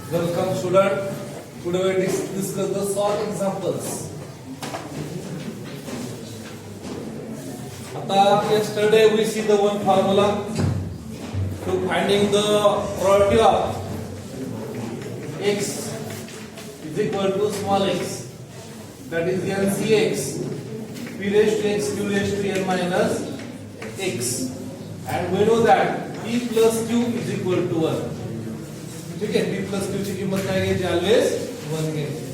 Welcome student. Today we discuss the short examples. Yesterday we see the one formula to finding the probability of x is equal to small x, that is NCx, p raised to x, q raised to n minus x, and we know that p plus q is equal to 1. ठीक आहे, p plus q ची किंमत काय घ्यायची? Always 1 घ्यायची.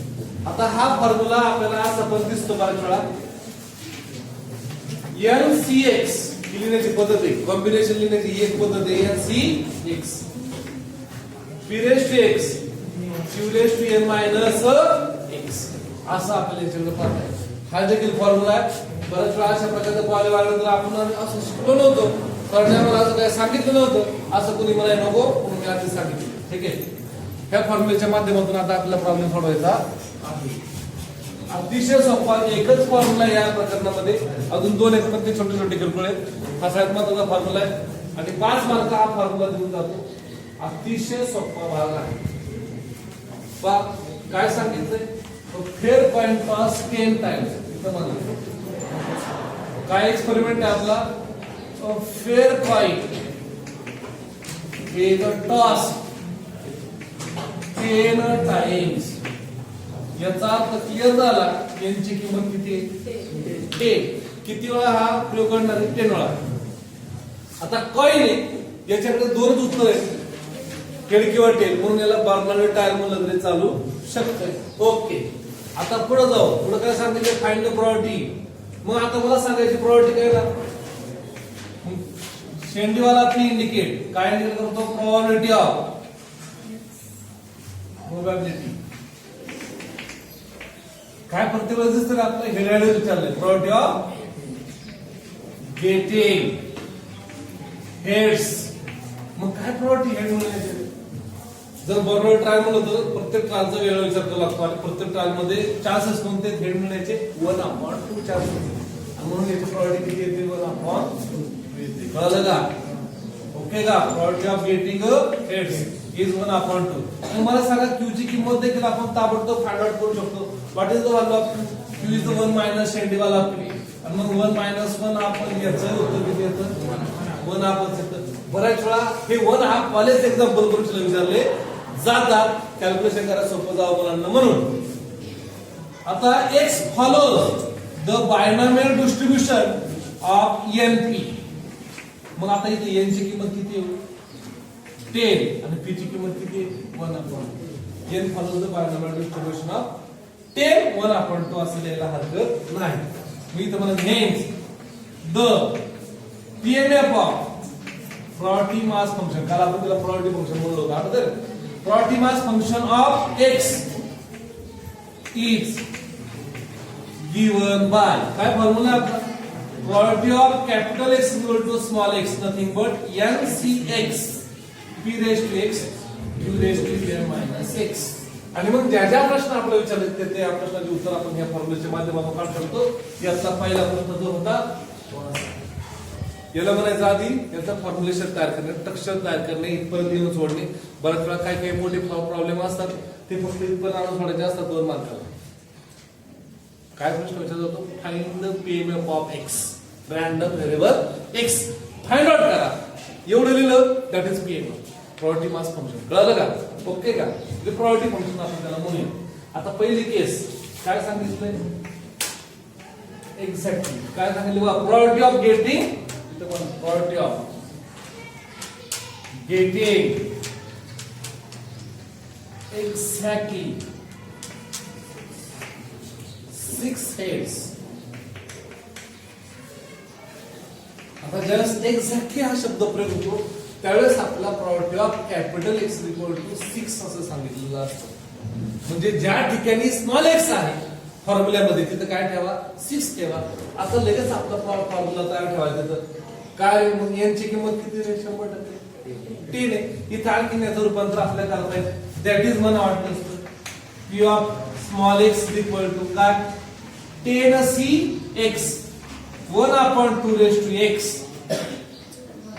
आता हा formula आपल्याला असा पण दिसतो बऱ्याच वेळा. NCx लिहिण्याची पद्धत आहे, कॉम्बिनेशन लिहिण्याची एक पद्धत आहे NCx, p raised to x, q raised to n minus x, असं आपल्याला याच्याकडे पाहता आहे. हा देखील फॉर्म्युला आहे. बऱ्याच वेळा अशा प्रकारचा कॉलेज वाढलं तर आपण असं शिकलो नव्हतो, कारण मला असं काय सांगितलं नव्हतं, असं कोणी मला नको म्हणून मी आधी सांगितलं. ठीक आहे, ह्या फॉर्म्युलेच्या माध्यमातून आता आपल्याला प्रॉब्लेम सोडवायचा आहे. अतिशय सोपा एकच फॉर्म्युला या प्रकरणामध्ये, अजून दोन आहेत पण ते छोटे छोटे किरकोळ आहेत. हा सगळ्यात महत्त्वाचा फॉर्म्युला आहे आणि 5 मार्क हा फॉर्म्युला देऊन जातो. अतिशय सोपा भाग आहे. पहा काय सांगितलंय, फेअर कॉइन टॉस 10 टाइम्स. इथं मला काय एक्सपेरिमेंट आहे आपला, fair coin is toss 10 times. याचा अर्थ क्लिअर झाला, यांची किंमत किती आहे? 10. किती वेळा हा प्रयोग करणार आहे? 10 वेळा. आता कॉइन आहे, याच्याकडे दोनच उत्तर आहेत, हेड किंवा टेल, म्हणून याला बर्नौली टायर म्हणलं तरी चालू शकतंय. ओके, आता पुढे जाऊ. पुढे काय सांगितलं? Find the probability. मग आता मला सांगायची प्रोबॅबिलिटी काय ना, शेंडीवाला पी इंडिकेट काय इंडिकेट करतो? Probability of probability. काय प्रत्येक वेळेस दिसतं ना आपलं हेड विचारलंय, प्रोबॅबिलिटी ऑफ गेटिंग हेड्स. मग काय प्रोबॅबिलिटी हेड म्हणून? जर बर्नौली ट्रायल म्हणलं तर प्रत्येक ट्रायलचा वेळ विचार करावा लागतो आणि प्रत्येक ट्रायल मध्ये चान्सेस कोणते? हेड मिळण्याचे 1/2 चान्सेस. म्हणून याची प्रोबॅबिलिटी किती येते? 1/2. कळलं का? ओके का? Probability of getting heads is 1/2. आणि मला सांगा क्यू ची किंमत देखील आपण ताबडतोब फाइंड आउट करू शकतो. What is the value of q? Is the 1 minus शेंडीवाला पी. आणि मग 1 मायनस 1 आपण याचं उत्तर किती येतं? 1/2 येतं. बऱ्याच वेळा हे 1/2 वालेच एक्झाम्पल करून विचारले जातात, कॅल्क्युलेशन करायला सोपं जावं मुलांना म्हणून. आता x follows the binomial distribution of np. मग आता इथे n ची किंमत किती आहे? 10 आणि p ची किंमत किती आहे? 1/2. n follows the binomial distribution of 10 1/2 असं लिहायला हरकत नाही. मी इथे म्हणत hence the PMF of probability mass function, काल आपण त्याला प्रोबॅबिलिटी फंक्शन म्हणलं होतं आठवतं? Probability mass function of x is given by काय फॉर्म्युला आपला? Probability of capital X equal to small x, nothing but NCx p raised to x q raised to n minus x. आणि मग ज्या ज्या प्रश्न आपल्याला विचारले ते या प्रश्नाचे उत्तर आपण या फॉर्म्युलेच्या माध्यमातून काढू शकतो. यातला पहिला प्रश्न जो होता, याला म्हणायचं आधी याचा फॉर्म्युलेशन तयार करणे, स्ट्रक्चर तयार करणे, इथपर्यंत येऊन सोडणे. बऱ्याच वेळा काही काही मोठे प्रॉब्लेम असतात ते फक्त इथपर्यंत आणून सोडायचे असतात 2 मार्काला. काय प्रश्न विचारला जातो? Find the PMF of x, random variable x find out करा. एवढं लिहिलं that is PMF, probability mass function. कळलं का? ओके का? हे प्रोबॅबिलिटी फंक्शन आपण त्याला म्हणूया. आता पहिली केस काय सांगितलंय? एक्झॅक्टली काय सांगितलं बघा, probability of getting, probability of getting exactly 6 heads. आता जस्ट एक्झॅक्टली हा शब्द प्रयोग होतो त्यावेळेस आपला probability of capital X equal to 6 असं सांगितलेलं असतं. म्हणजे ज्या ठिकाणी स्मॉल x आहे फॉर्म्युल्यामध्ये तिथं काय ठेवा? 6 ठेवा. आता लगेच आपला फॉर्म्युला तयार ठेवायचा. तर काय मग यांची किंमत किती आहे? 100% 10 आहे. इथं आणखी याचं रूपांतर आपल्याला करता येईल. दॅट इज मला वाटतं p of small x equal to काय? 10cx 1/2 raised to x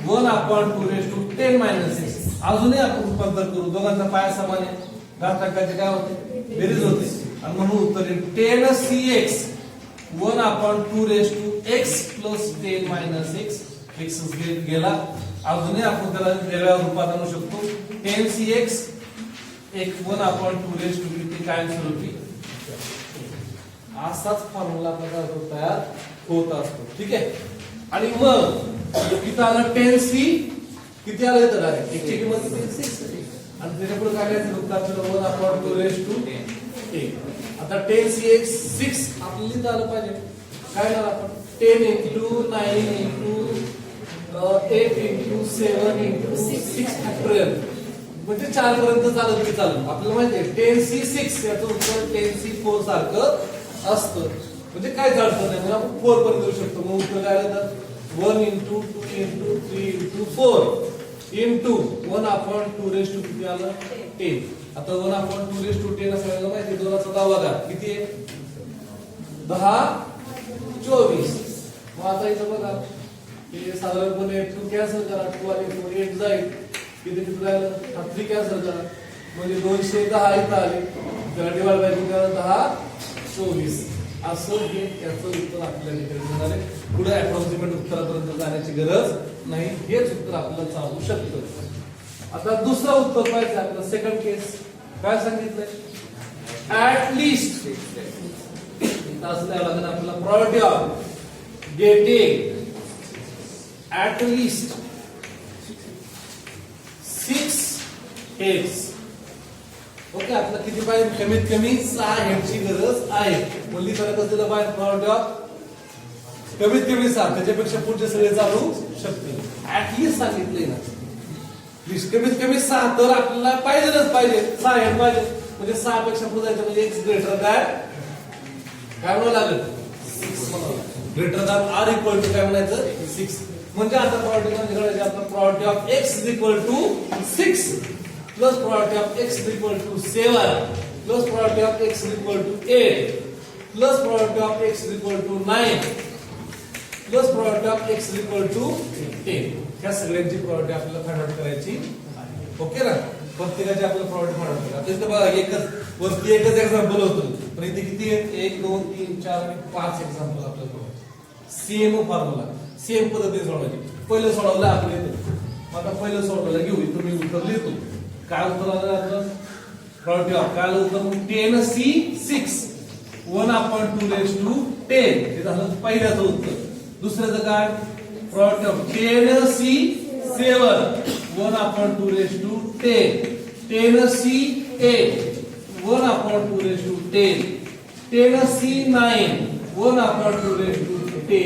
1/2 raised to 10 minus x. अजूनही आपण रूपांतर करू, दोघांचा पाया समान आहे. घातांकाचे काय होते बेरीज होते आणि म्हणून उत्तर येईल 10cx 1/2 raised to x plus 10 minus x x गेला अजूनही आपण त्याला वेगळ्या रूपात आणू शकतो 10cx 1/2 raised to किती कायमस्वरूपी असाच फॉर्म्युला आपला तयार होत असतो ठीक आहे आणि मग किती आलं 10c किती आलं तर डायरेक्ट x ची किंमत किती 6 आणि त्याच्या पुढे काय करायचं फक्त आपल्याला 1/2 raised to 10 आता 10cx 6 आपल्याला लिहिता आलं पाहिजे काय झालं आपण 10 into 9 into 8 into 7 into 6 factorial म्हणजे 4 पर्यंत चालत तरी चालेल आपल्याला माहिती आहे 10c6 याचं उत्तर 10c4 सारखं असतं म्हणजे काय चालतं नाही म्हणजे आपण 4 पर्यंत येऊ शकतो मग उत्तर काय आलं तर 1 into 2 into 3 into 4 into 1/2 raised to किती आलं 10 आता 1/2 raised to 10 असं माहिती 2 चा 10 घात किती आहे 10 24 मग आता इथं बघा हे साधारणपणे 2 कॅन्सल करा 2 आणि 4 8 जाईल किती किती राहिलं 3 कॅन्सल करा म्हणजे 210 इथं आले त्याला डिवाइड बाय 10 24 असं हे याचं उत्तर आपल्याला इकडे झाले पुढे अप्रॉक्सिमेट उत्तरापर्यंत जाण्याची गरज नाही हेच उत्तर आपल्याला चालू शकतं आता दुसरं उत्तर पाहिजे आपलं सेकंड केस काय सांगितलंय ऍट लिस्ट असं द्यावं लागेल आपल्याला property of getting at least 6 heads okay आपल्याला किती पाहिजे कमीत कमी 6 हेडची गरज आहे मुली तर कसं दिलं पाहिजे प्रॉपर्टी ऑफ कमीत कमी 6 त्याच्यापेक्षा पुढचे सगळे चालू शकते ऍट लिस्ट सांगितले ना लिस्ट कमीत कमी 6 तर आपल्याला पाहिजेच पाहिजे 6 हेड पाहिजे म्हणजे 6 पेक्षा पुढे जायचं म्हणजे x ग्रेटर दॅन काय म्हणावं लागेल 6 म्हणावं greater than or equal to काय म्हणायचं 6 म्हणजे आता प्रॉपर्टी म्हणजे करायची आपण property of x is equal to 6 plus property of x is equal to 7 plus property of x is equal to 8 plus property of x is equal to 9 plus property of x is equal to 10 ह्या सगळ्यांची property आपल्याला find out करायची okay ना प्रत्येकाची आपल्याला property find out करायची आता बघा एकच वरती एकच एक्झाम्पल होतं पण इथे किती आहेत 1 2 3 4 आणि 5 एक्झाम्पल आपल्याला सेम फॉर्म्युला सेम पद्धतीने सोडवायची पहिलं सोडवलं आपण येतो आता पहिलं सोडवलं घेऊ इथं मी उत्तर लिहितो काय उत्तर आलं आपलं प्रॉपर्टी ऑफ काय उत्तर 10c6 1/2 raised to 10 हे झालं पहिल्याचं उत्तर दुसऱ्याचं काय property of 10c7 1/2 raised to 10 10c8 1/2 raised to 10 10c9 1/2 raised to 10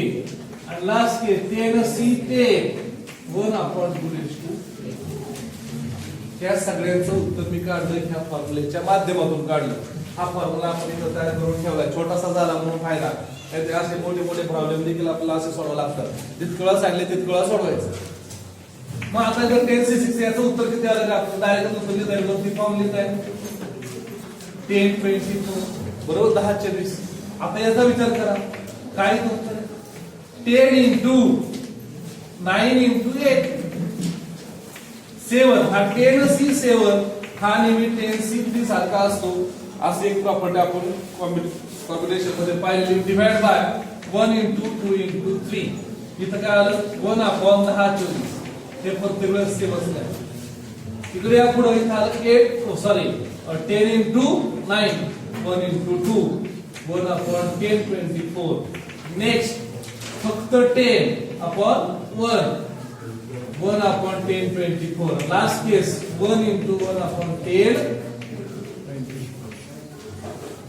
and last case 10c10 1/2 raised to 10 या सगळ्यांचं उत्तर मी काढलं ह्या फॉर्म्युलेच्या माध्यमातून काढलं हा फॉर्म्युला आपण इथं तयार करून ठेवलाय छोटासा झाला म्हणून फायदा नाहीतर असे मोठे मोठे प्रॉब्लेम देखील आपल्याला असे सोडवावे लागतात जितकं वेळा सांगले तितकं वेळा सोडवायचं मग आता जर 10c6 याचं उत्तर किती आलं आपण डायरेक्ट उत्तर लिहिता येईल ती फॉर्म लिहिता येईल 10 24 बरोबर 10 24 आता याचा विचार करा काय उत्तर 10 into 9 into 8 7 हा 10c7 हा नेहमी 10c3 सारखा असतो असे एक प्रॉपर्टी आपण कॉम्बिनेशन मध्ये पाहिलेली डिवाइड बाय 1 into 2 into 3 इथं काय आलं 1/10 24 हे प्रत्येक वेळेस सेम असणार इकडे या पुढे इथं आलं 8 सॉरी 10 into 9 1 into 2 1/10 24 नेक्स्ट फक्त 10 upon 1 1/10 24 लास्ट केस 1 into 1/10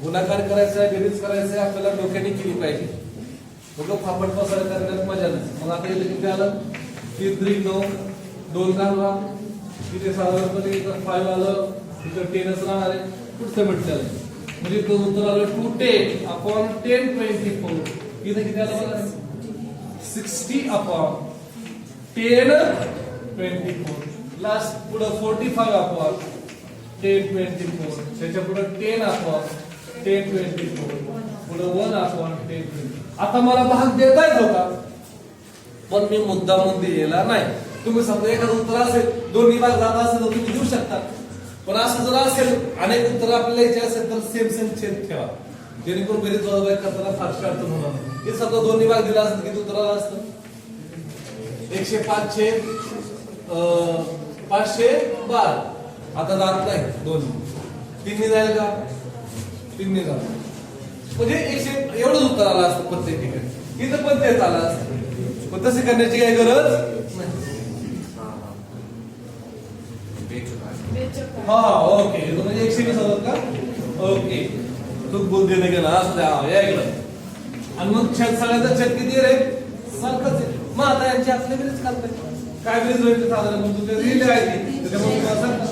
गुणाकार करायचा आहे बेरीज करायचं आहे आपल्याला डोक्याने केली पाहिजे बघा फापट पसार करण्यात मजा नाही मग आता इथे किती आलं 3 3 9 2 घालवा तिथे साधारणपणे इथं 5 आलं इथं 10च राहणार आहे पुढचं म्हटलं म्हणजे तो उत्तर आलं 210/10 24 इथे किती आलं बघा 60/10 24 लास्ट पुढे 45/10 24 त्याच्या पुढे 10/10 24 पुढे 1/10 24 आता मला भाग देता येत होता पण मी मुद्दामून दिलेला नाही तुम्ही समजा एखादं उत्तर असेल दोन्ही भाग जात असेल तर तुम्ही देऊ शकता पण असं जर असेल अनेक उत्तर आपल्याला यायचे असेल तर सेम सेम छेद ठेवा, जेणेकरून बेरीज वजाबाकी करताना फारशी अडचण होणार नाही. हे समजा दोन्ही भाग दिला असतं किती उत्तर आलं असतं? 105 छेद 512. आता जात नाही दोन, 3 जाईल का? 3 जाईल म्हणजे 100 एवढंच उत्तर आलं असतं प्रत्येक ठिकाणी. इथं पण तेच आलं असतं, पण तसे करण्याची काही गरज नाही. हा ओके, म्हणजे 120 होतात का? ओके, तू बोल देणे गेला असं द्या या इकडं. आणि मग छेद सगळ्याचा छेद किती रे? सारखंच आहे. मग आता यांची आपली बेरीज करताय, काय बेरीज होईल साधारण? मग तुझे लिहिले आहे त्याच्यामुळे तुम्हाला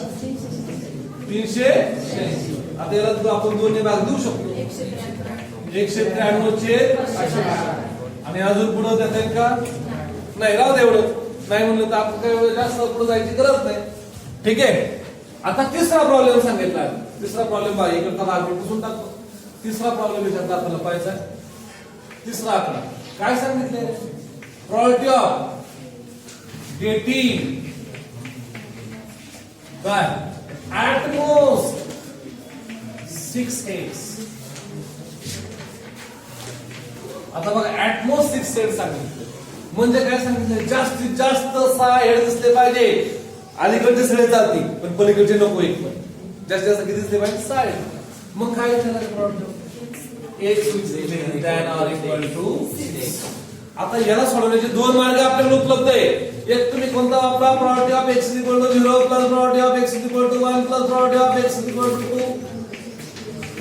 386. आता याला आपण दोन्ही भाग देऊ शकतो, 193 छेद 800. आणि अजून पुढे देता येईल का? नाही, राहू दे एवढं. नाही म्हणलं तर आपण काही जास्त पुढे जायची गरज नाही. ठीक आहे. आता तिसरा प्रॉब्लेम सांगितला आहे. तिसरा प्रॉब्लेम आहे, इकडचा भाग मी पुसून टाकतो. तिसरा प्रॉब्लेम याच्यात आपल्याला पाहायचा आहे. तिसरा आकडा काय सांगितले? प्रोबॅबिलिटी ऑफ गेटिंग काय ऍट मोस्ट 6x. आता बघा ऍट मोस्ट 6x सांगितलं म्हणजे काय सांगितलं? जास्तीत जास्त 6 हेड दिसले पाहिजे. अलीकडचे सगळे चालतील पण पलीकडचे नको. एक पण जास्तीत जास्त किती दिसले पाहिजे? 6 हेड. मग काय विचारलं? Problem x is than or equal to 6. आता याला सोडवण्याचे दोन मार्ग आपल्याला उपलब्ध आहे. एक तुम्ही कोणता वापरा? Probability of x is equal to 0 plus probability of x is equal to 1 plus probability of x is equal to 2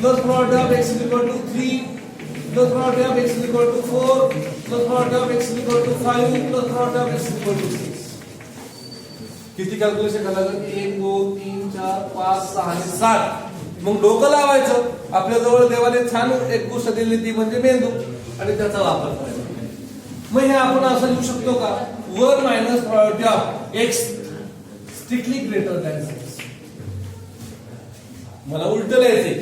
plus probability of x is equal to 3 plus probability of x is equal to 4 plus probability of x is equal to 5 plus probability of x is equal to 6. किती calculation करायला? 1 2 3 4 5 6 आणि 7. मग डोकं लावायचं. आपल्या जवळ देवाने छान एक गोष्ट दिली ती म्हणजे मेंदू, आणि त्याचा वापर करायचा. मग हे आपण असं लिहू शकतो का? 1 minus probability of x strictly greater than 6. मला उलट लिहायचंय.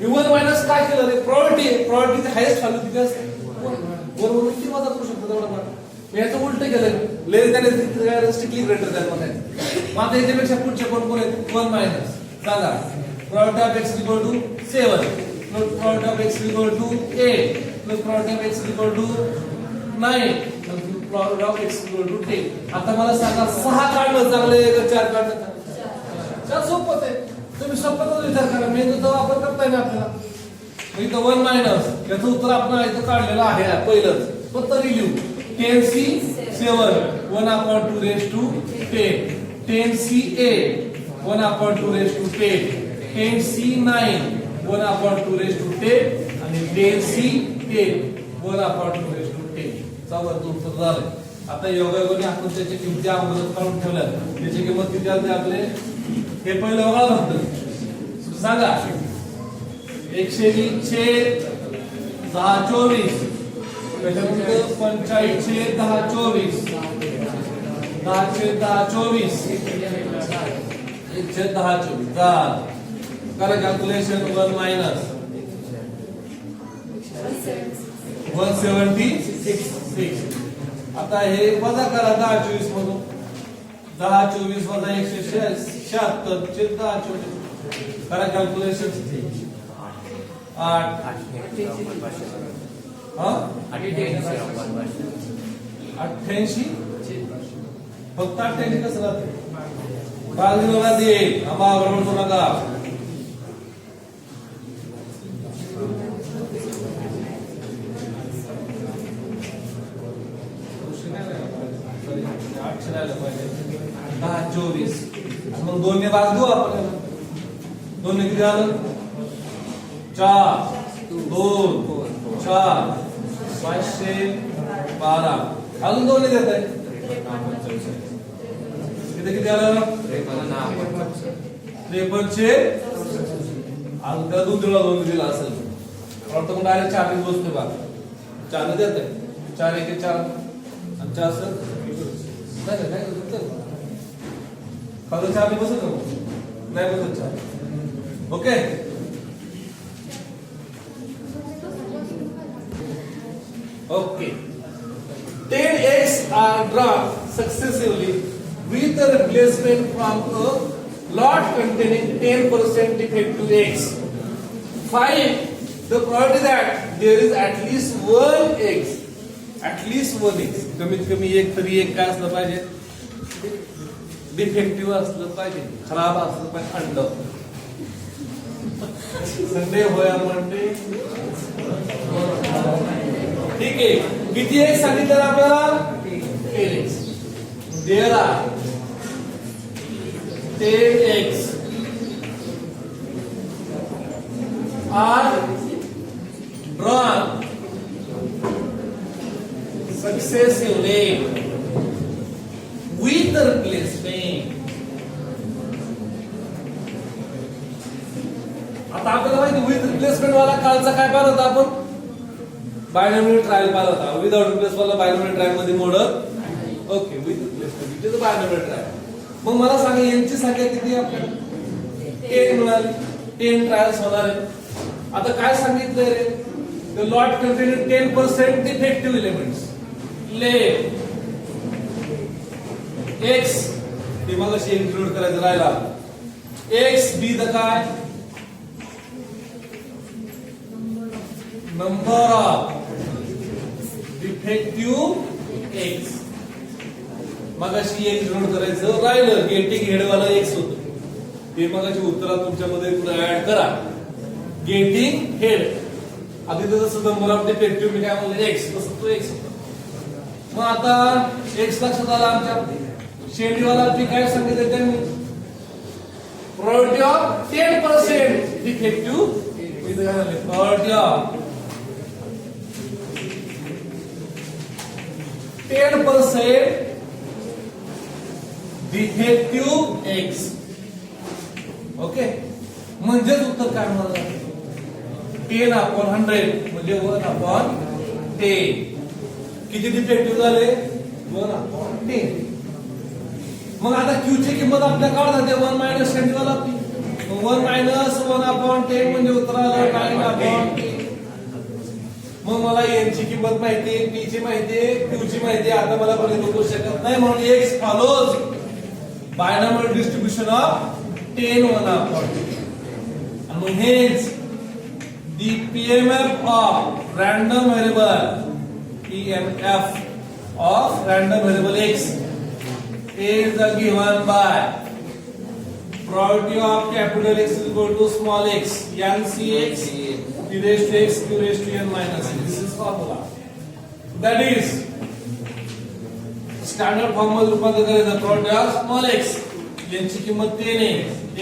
मी 1 मायनस काय केलं रे? प्रोबॅबिलिटीची हायेस्ट व्हॅल्यू किती असते? 1 वरून किती वजा करू शकतो तेवढा मार्क. मी याचं उलट केलं, लेस दॅन स्ट्रिक्टली ग्रेटर दॅन म्हणायचं. मग आता याच्यापेक्षा पुढचे कोण आहेत? 1 मायनस सांगा. Probability of x equal to 7 plus probability of x equal to 8 plus probability of x equal to 9 plus probability of x equal to 10. आता मला सांगा 6 काढलं चांगलं आहे का 4 काढलं चांगलं? 4 सोपं आहे. तुम्ही सोपंच विचार करा, मेंदूचा वापर करताय ना आपल्याला. इथं 1 मायनस याचं उत्तर आपण इथं काढलेलं आहे पहिलंच, पण तरी लिहू. 10c 7 1/2 raised to 10 10c 8 1/2 raised to 10 10c 9 1/2 raised to 10 आणि 10c 10 1/2 raised to 10. चौघांचं उत्तर झालंय. आता योगायोगाने आपण त्याची किमती अगोदर काढून ठेवल्या. त्याची किंमत किती आली आपले? हे पहिलं बघा फक्त सांगा. 120 छेद 10 24 त्याच्यानंतर 45 छेद 10 24 10 छेद 10 24 1 छेद 10 24. करा कॅल्क्युलेशन. 1 मायनस 176. आता हे वजा करा 10 24 मधून. 10 24 वजा 176 छेद 10 24. करा कॅल्क्युलेशन. 8 88 फक्त 88 कसं राहते? बाजू बघा दे आम्हा बरोबर नका. दहा 24 मग 2 ने भाग देऊ आपल्याला. 2 ने किती झालं? 4 2 4 512. अजून 2 ने देत आहे. किती किती आलं? 53. अजून त्या 2 दिला असेल. प्रथम डायरेक्ट 4 ने बसतो बा. 4 ने देत आहे. 4 1 4 आणि 4 असेल नाही नाही खाली 4 ने बसत नाही बसत 4. Okay. Okay. 10x are drawn successively with a replacement from a lot containing 10% defective X. Find the probability that there is at least one X. At least one X. कमीत कमी एक तरी एक काय असलं पाहिजे, डिफेक्टिव्ह असलं पाहिजे, खराब असलं पाहिजे. अंड संडे होया मंडे. ठीक आहे. किती X सांगितलं आपल्याला? 10X. There are 10X are drawn successively with the replacement. आता आपल्याला माहिती विथ रिप्लेसमेंट वाला कालचा काय पाहिलं होता आपण? बायनॉमियल ट्रायल पाहिला होता. विदाउट रिप्लेस वाला बायनॉमियल ट्रायल मध्ये मोडत. Okay, with replacement it is a binomial trial. मग मला सांगा यांची संख्या किती आहे आपल्याला? 10 मिळाली. 10 ट्रायल्स होणार आहेत. आता काय सांगितलंय रे? The lot containing 10% defective elements. Let x ते मग अशी इन्क्लूड करायचं राहिला. एक्स बी द काय? Number of defective x. मग अशी इन्क्लूड करायचं राहिलं. गेटिंग हेडवाला एक्स होतं ते मगाची उत्तरात तुमच्यामध्ये ऍड करा. गेटिंग हेड आधी जसं नंबर ऑफ डिफेक्टिव्ह मी काय म्हणलं एक्स, तसं तो एक्स होता. मग आता एक्स लक्षात आला आमच्या. शेंडीवाला मी काय सांगितलं त्यांनी? Probability of 10% defective. Probability of 10% defective x. Okay, म्हणजेच उत्तर काय होणार? 10/100 म्हणजे 1/10. किती डिफेक्टिव्ह झाले? 1/10. मग आता क्यू ची किंमत आपल्या काढता ते 1 मायनस शेंडीवाला. 1 मायनस 1/10 म्हणजे उत्तर आलं 9/10. मग मला एन ची किंमत माहिती आहे, पी ची माहिती आहे, क्यू ची माहिती आहे. आता मला कोणी करू शकत नाही, म्हणून x follows binomial distribution of 10 1/10. And hence the PMF of random variable x is given by probability of capital X is equal to small x, NCx, p raised to x, q raised to n minus x. This is formula. That is standard form मध्ये रूपांतर करायचं. probability of small x यांची किंमत 10 आहे.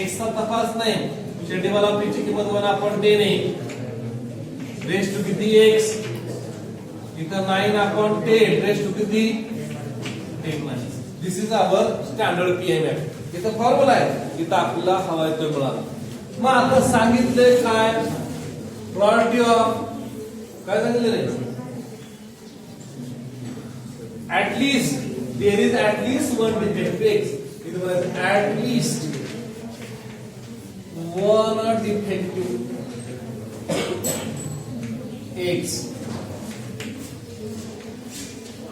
x चा तपास नाही. शेंडीवाला p ची किंमत 1/10 आहे. रेस टू किती x? इथं 9/10 रेस टू किती? 10 minus. This is our standard PMF. इथं फॉर्म्युला आहे. इथं आपल्याला हवाय तो मिळाला. मग आता सांगितलंय काय? प्रोबॅबिलिटी ऑफ काय सांगितलं रे? at least there is at least one defective x. इथं बघा at least one defective x.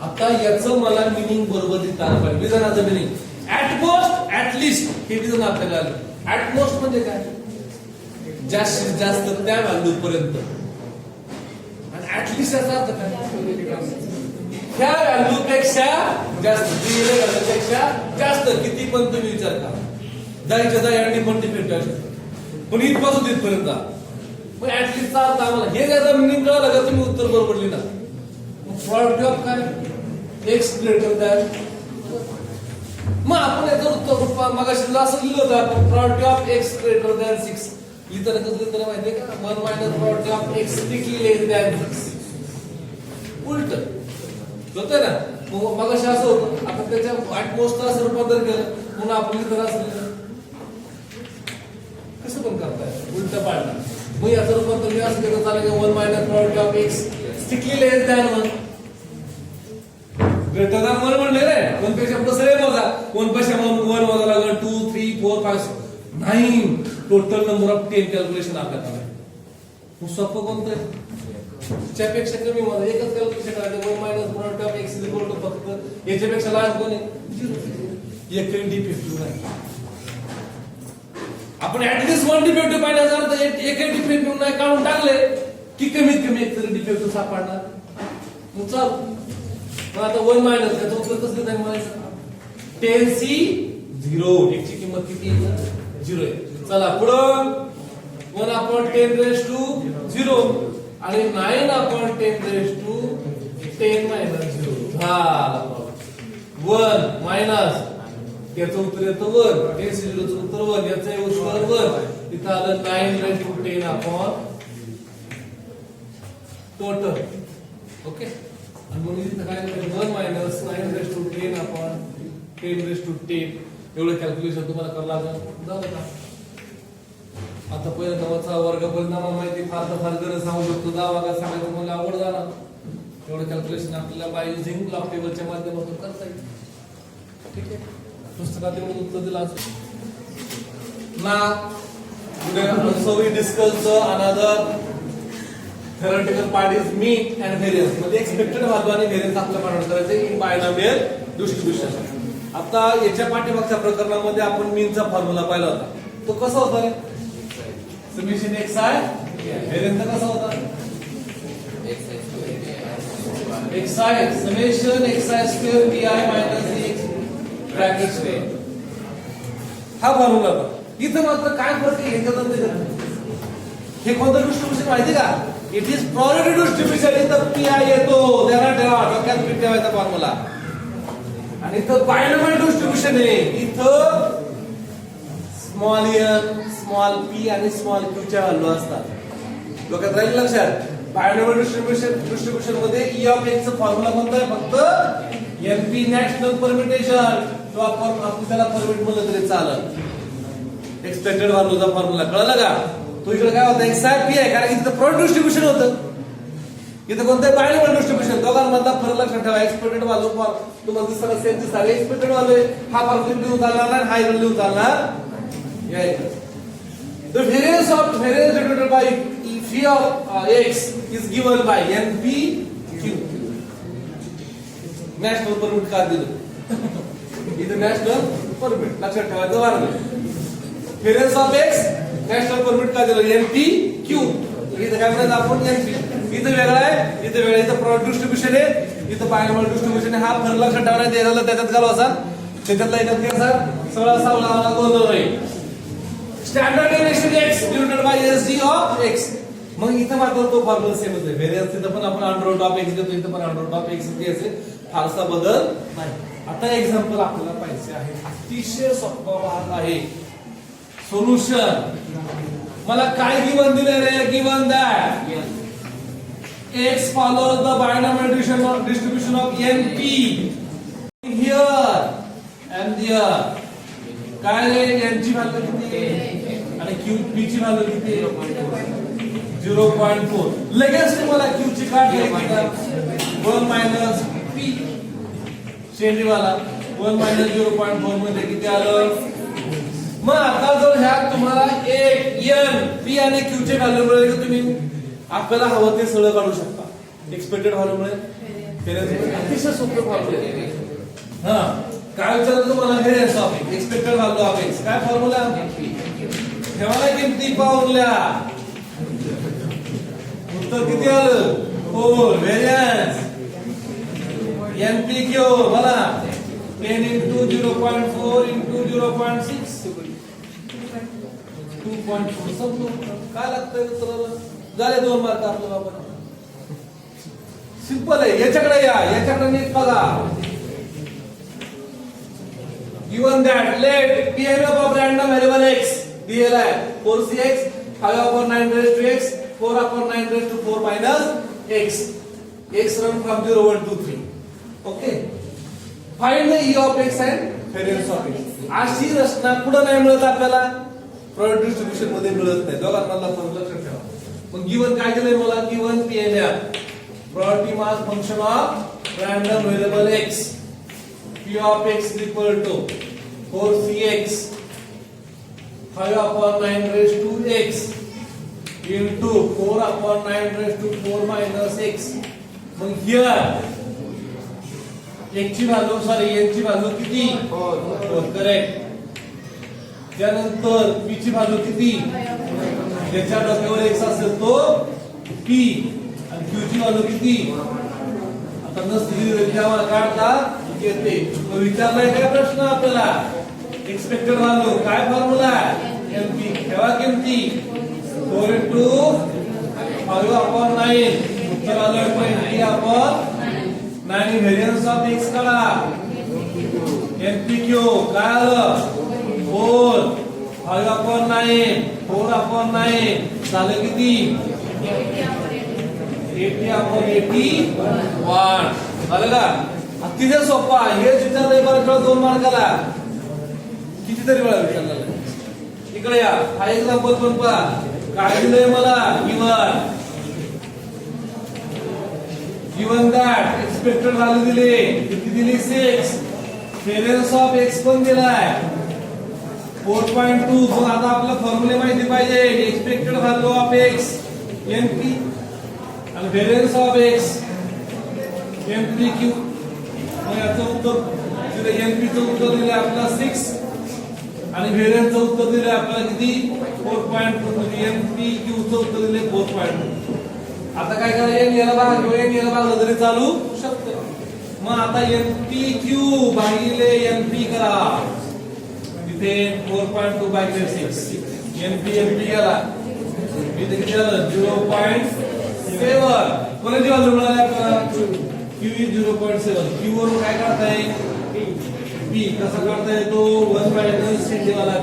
आता याचं मला मिनिंग बरोबर लिहिता आलं पाहिजे. विधानाचं meaning at most, at least हे विधान आपल्याला आलं. ऍट मोस्ट म्हणजे काय? जास्तीत जास्त त्या व्हॅल्यू पर्यंत. आणि ऍट लिस्ट याचा अर्थ काय? त्या व्हॅल्यू पेक्षा जास्त, दिलेल्या व्हॅल्यू पेक्षा जास्त. किती पण तुम्ही विचार करा. जायच्या जाय पण डिफेक्ट पण इथपासून इथपर्यंत. मग ऍट लिस्टचा अर्थ आम्हाला हे ज्याचा मिनिंग कळलं का तुम्ही उत्तर बरोबर लिहिणार. प्रोबॅबिलिटी ऑफ काय? X greater than. मग आपण याचं उत्तर मगाशी असं लिहिलं होतं आपण. Probability of x greater than 6 लिहिताना कसं लिहिताना माहितीये का? 1 minus probability of x strictly less than 6. उलट होतं ना. मगाशी असं होतं. आता त्याच्या ऍट मोस्ट असं रूपांतर केलं म्हणून आपण लिहिताना असं लिहिलं. कसं पण करताय उलट पाडलं. मग याचं रूपांतर मी असं केलं चालेल 1 minus probability of x strictly less than 1. Greater than 1 म्हणले रे. 1 पेक्षा प्लस रे मोजा. 1 पेक्षा 1 मोजा लागेल 2 3 4 5 9 टोटल नंबर ऑफ 10 कॅल्क्युलेशन आपल्याला. मग सोपं कोणतं आहे? त्यापेक्षा कमी मोजा. एकच कॅल्क्युलेशन करायचं. 1 minus product of X is equal to फक्त याच्यापेक्षा लहान कोण आहे? 0. एक डिफेक्टिव्ह नाही. आपण ऍटलीस्ट वन डिफेक्टिव्ह पाहिजे तर एक डिफेक्टिव्ह नाही काढून टाकले की कमीत कमी एक तरी डिफेक्टिव्ह सापडणार. मग चाल मग आता 1 मायनस त्याचं उत्तर कसं देता म्हणायचं 10c 0 ची किंमत किती आहे 0 आहे. चला पुढं 1/10 raised to 0 आणि 9/10 raised to 10 minus 0 झाला 1 मायनस याचं उत्तर येतं 1 10c 0 चं उत्तर 1 याचं उत्तर 1 इथं आलं 9 raised to 10 upon total. Okay आणि मग इथं काय करायचं 1 minus 9 raised to 10 upon 10 raised to 10 एवढं कॅल्क्युलेशन तुम्हाला करावं लागेल. झालं का आता पहिला नावाचा वर्ग परिणाम माहिती फार तर फार गरज सांगू शकतो 10 वागा सांगायचं मला आवड झाला. एवढं कॅल्क्युलेशन आपल्याला बाय युजिंग लॉग टेबलच्या माध्यमातून करता येईल. ठीक आहे पुस्तकात एवढं उत्तर दिलं असं ना. So we discussed another theoretical part is mean and variance. म्हणजे एक्सपेक्टेड व्हॅल्यू आणि व्हेरियन्स आपल्याला फाइंड करायचे इन बायनॉमियल डिस्ट्रीब्युशन. आता याच्या पाठीमागच्या प्रकरणामध्ये आपण मीनचा फॉर्म्युला पाहिला होता. तो कसा होता रे समेशन xi व्हेरियन्स कसा होता xi summation xi² pi - x bracket square हा फॉर्म्युला होता. इथं मात्र काय फरक आहे हे कोणतं डिस्ट्रीब्युशन माहिती का इट इज प्रोबॅबिलिटी डिस्ट्रीब्युशन. इथं pi येतो त्याला ठेवा डोक्यात फिट ठेवायचा फॉर्म्युला आणि इथं बायनॉमियल डिस्ट्रीब्युशन आहे. इथं स्मॉल n स्मॉल p आणि स्मॉल q च्या व्हॅल्यू असतात. डोक्यात राहील लक्षात. बायनॉमियल डिस्ट्रीब्युशन मध्ये e ऑफ x चा फॉर्म्युला कोणता आहे फक्त np नॅशनल परमिटेशन किंवा आपण त्याला परमिट म्हणलं तरी चालेल. एक्सपेक्टेड व्हॅल्यूचा फॉर्म्युला कळलं का. तो इकडे काय होतं xi आहे कारण इथं प्रोडक्ट डिस्ट्रीब्युशन होतं. इथं कोणतं बायनॉमियल डिस्ट्रीब्युशन दोघांमधला फरक लक्षात ठेवा. एक्सपेक्टेड व्हॅल्यू तुम्हाला दिसणार सेम दिसणार एक्सपेक्टेड व्हॅल्यू हा फॉर्म्युला लिहून चालणार नाही हा इकडे लिहून चालणार. The variance divided by phi of x is given by npq. National permit का दिलं इथं नॅशनल परमिट लक्षात ठेवायचं वारं. Variance of x national permit का दिलं npq. इथं काय म्हणायचं आपण np इथं वेगळा आहे इथं वेगळा इथं प्रॉडक्ट डिस्ट्रीब्युशन आहे इथं बायनॉमियल डिस्ट्रीब्युशन आहे. हा फरक लक्षात ठेवायचा याला त्याच्यात घालवायचा त्याच्यातला इथं काय सर सगळा सावळा गोंधळ नाही. Standard derivation x divided by sg of x. मग इथं मात्र तो फॉर्म्युला सेम आहे. व्हेरियन्स तिथं पण आपण अंडर रूट ऑफ x घेतो इथं पण अंडर रूट ऑफ x घ्यायचे फारसा बदल नाही. आता एक्झाम्पल आपल्याला पाहिजे आहे अतिशय सोपा भाग आहे सोल्युशन. मला काय गिवन दिले रे given that x follows the binomial distribution of np here and there. काय रे n ची व्हॅल्यू किती आणि q p ची व्हॅल्यू किती 0.4. लगेच तुम्हाला q ची काढ घ्यायची का 1 मायनस p शेंडीवाला 1 मायनस 0.4 मध्ये किती आलं. मग आता जर ह्यात तुम्हाला एक n p आणि q चे व्हॅल्यू मिळाले की तुम्ही आपल्याला हवं ते सगळं काढू शकता. एक्सपेक्टेड व्हॅल्यू मिळेल अतिशय सोपे फॉर्म्युला. हा काय विचारलं तुम्हाला variance of x expected value of x काय फॉर्म्युला ठेवायला किमती पावल्या उत्तर किती आलं 4 व्हेरियन्स npq मला 10 into 0.4 into 0.6 2.4 समजू काय लागतंय उत्तराला झाले 2 मार्क आपल्याला. आपण सिंपल आहे. याच्याकडे या याच्याकडे नीट बघा. given that let PMF of random variable x दिलेला आहे 4cx 5/9 raised to x 4/9 raised to 4 minus x. x run from 0 1 2 3. Okay find the e of x and variance of x. अशी रचना पुढे नाही मिळत आपल्याला प्रॉडक्ट डिस्ट्रीब्युशन मध्ये मिळत नाही. दोघांमधला फरक लक्षात ठेवा. मग गिवन काय दिलंय मला given PMF property mass function of random variable x p of x is equal to 4cx 5/9 raised to x into 4/9 raised to 4 minus x. मग here x ची व्हॅल्यू सॉरी n ची व्हॅल्यू किती 4 correct. त्यानंतर P ची value किती, ज्याच्या डोक्यावर x असेल तो पी, आणि क्यू ची व्हॅल्यू किती. आता नसली काढता येते. विचारलाय काय प्रश्न आपल्याला, एक्सपेक्टेड व्हॅल्यू काय फॉर्म्युला एनपी ठेवा किमती 4 into 5/9. उत्तर आलं 20/9. व्हेरियन्स ऑफ एक्स काढा. एनपीक्यू काय आलं 4 5/9 4/9 झालं किती 80/81 झालं का. अतिशय सोपा. हेच विचारलंय बरं 2 मार्काला कितीतरी वेळा विचारलेलं. इकडे या, हा एक्झाम्पल पण पहा. काय दिलंय मला, गिवन दॅट एक्सपेक्टेड व्हॅल्यू दिली किती दिली 6. व्हेरियन्स ऑफ एक्स पण दिलाय 4.2. पण आता आपल्याला फॉर्म्युले माहिती पाहिजे. Expected value of x NP आणि व्हेरियन्स ऑफ एक्स एनपीक्यू. मग याचं उत्तर एनपीचं उत्तर दिलं आपल्याला 6 आणि व्हेरियन्सचं उत्तर दिलं आपल्याला किती 4.2. म्हणजे एनपीक्यूचं उत्तर दिले 4.2. आता काय करा, एन याला भागलं तरी चालू शकतं. मग आता एनपीक्यू भागिले एनपी करा. तिथे 4.2 भागिले 6 एनपी गेला. इथे किती झालं 0.7. कोणाची व्हॅल्यू मिळाली आपल्याला क्यू 0.7. क्यू वरून काय काढताय पी. कसा काढता येतो 1 मायनस वाला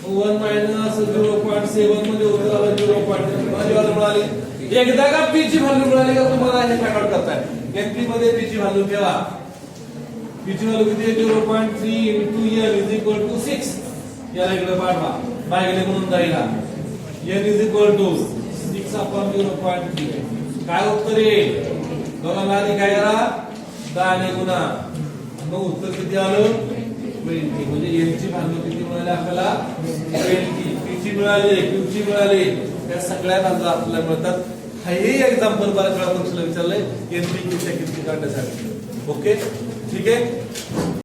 1 मायनस 0.7 म्हणजे उत्तर आलं 0.7. कोणाची व्हॅल्यू मिळाली. एकदा का पी ची व्हॅल्यू मिळाली का तुम्हाला हे फाइंड आउट करताय. एनपी मध्ये पी ची व्हॅल्यू ठेवा. पी ची व्हॅल्यू किती 0.3 into n is equal to 6. याला इकडे पाठवा भागिले म्हणून जाईल. n is equal to 6/0.3. काय उत्तर येईल दोघांना आधी काय करा 10 ने गुणा. मग उत्तर किती आलं 20. म्हणजे n ची व्हॅल्यू किती मिळाली आपल्याला 20. p ची मिळाली q ची मिळाली. त्या सगळ्या व्हॅल्यू आपल्याला मिळतात. हे एक्झाम्पल बऱ्याच वेळा परीक्षेला विचारलंय एनपीक्यू च्या किमती काढण्यासाठी. ओके ठीक आहे.